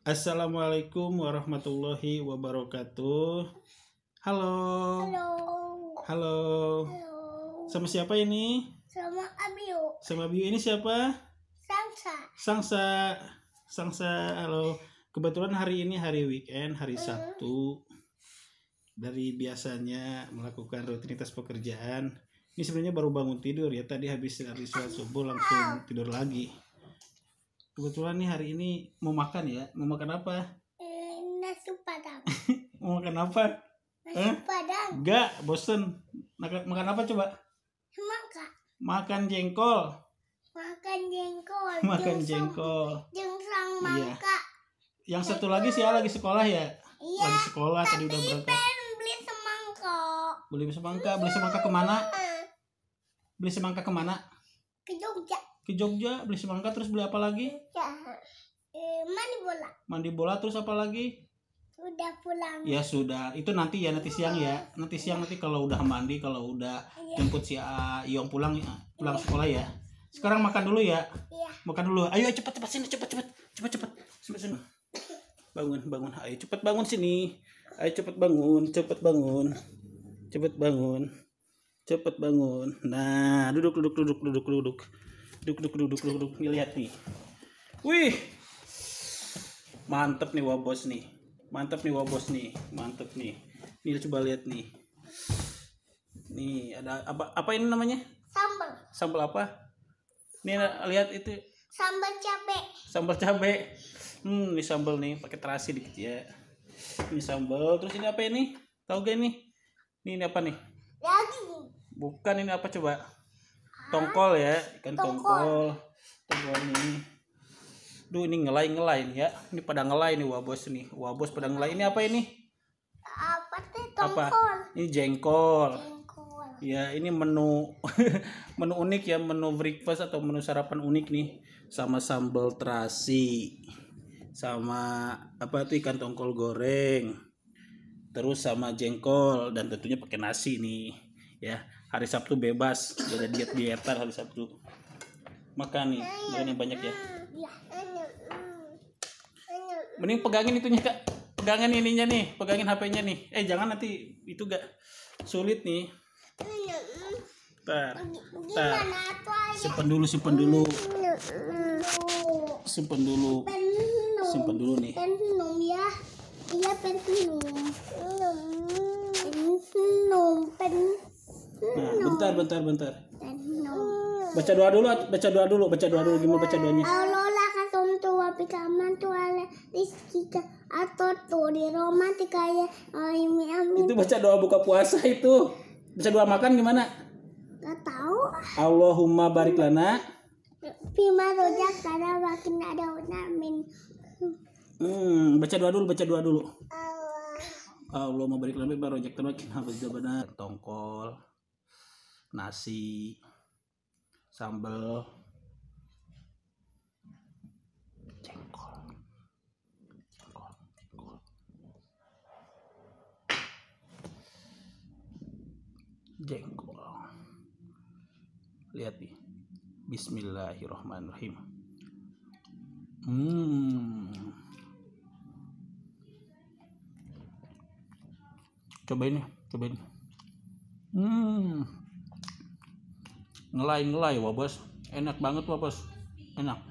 Assalamualaikum warahmatullahi wabarakatuh. Halo. Halo. Halo. Halo. Sama siapa ini? Sama Abiu. Sama Biu ini siapa? Sangsa. Sangsa. Sangsa. Halo. Kebetulan hari ini hari weekend, hari Sabtu. Dari biasanya melakukan rutinitas pekerjaan. Ini sebenarnya baru bangun tidur ya. Tadi habis sholat subuh langsung tidur lagi. Kebetulan nih hari ini mau makan ya. Mau makan apa? Nasi padang. Mau makan apa? Nasi padang. Enggak, bosen. Makan apa coba? Semangka. Makan jengkol. Makan jengkol. Makan jengkol. Jengsang Iya. mangka. Yang satu lagi sih lagi sekolah ya. Iya. Lagi sekolah tadi udah berangkat. Beli semangka. Beli semangka. Beli semangka kemana? Beli semangka kemana? Ke Jogja. Ke Jogja. Beli semangka terus beli apa lagi? Ya. Mandi bola. Mandi bola terus apa lagi? Udah pulang. Ya sudah. Itu nanti ya, nanti siang ya. Nanti siang nanti kalau udah mandi, kalau udah jemput si Iyong pulang sekolah ya. Sekarang makan dulu ya. Iya. Makan dulu. Ayo cepat sini, cepat. Sini. Bangun. Ayo cepat bangun sini. Ayo cepat bangun. Cepat bangun. Nah, duduk. Nih, lihat nih. Wih. Mantep nih Wabos nih. Mantep nih. Nih coba lihat nih. Nih ada apa ini namanya? Sambal. Sambal apa? Nih lihat itu. Sambal cabe. Ini sambal nih pakai terasi dikit ya. Ini sambal. Terus ini apa ini? Tahu gak nih? Ini apa nih? Lagi. Bukan, ini apa coba? Tongkol ya, ikan tongkol. Tongkol nih. Duh, ini ngelai nih ya. Ini pada ngelai nih Wabos nih. Wabos pada ngelai. Ini apa ini? Apa teh Apa? tongkol? Ini jengkol. Jengkol. Ya, ini menu menu unik ya, menu breakfast atau menu sarapan unik nih. Sama sambal terasi. Sama apa tuh ikan tongkol goreng. Terus sama jengkol dan tentunya pakai nasi nih. Ya, hari Sabtu bebas. Udah dietan hari Sabtu. Makan nih, makan yang banyak ya. Mending pegangin itunya Kak. Pegangin ininya nih, pegangin HP-nya nih. Jangan nanti itu gak sulit nih. Bentar. Simpen dulu. Simpen dulu nih. Penum ya. Iya penum. Nah, bentar. Penum. Baca doa dulu. Gimana baca doanya? Allah kasum tua pikaman tuale rizki atau tu di romantika ya. Amin. Itu baca doa buka puasa itu. Baca doa makan gimana? Gak tahu. Allahumma barik lana. Bima rojak karena makin ada amin. Baca doa dulu. Allahumma barik lana bima rojak makin habis benar. Tongkol, nasi, sambal, jengkol. Lihat nih. Bismillahirrahmanirrahim. Cobain. Ngelai Wabos. Enak banget Wabos. Enak.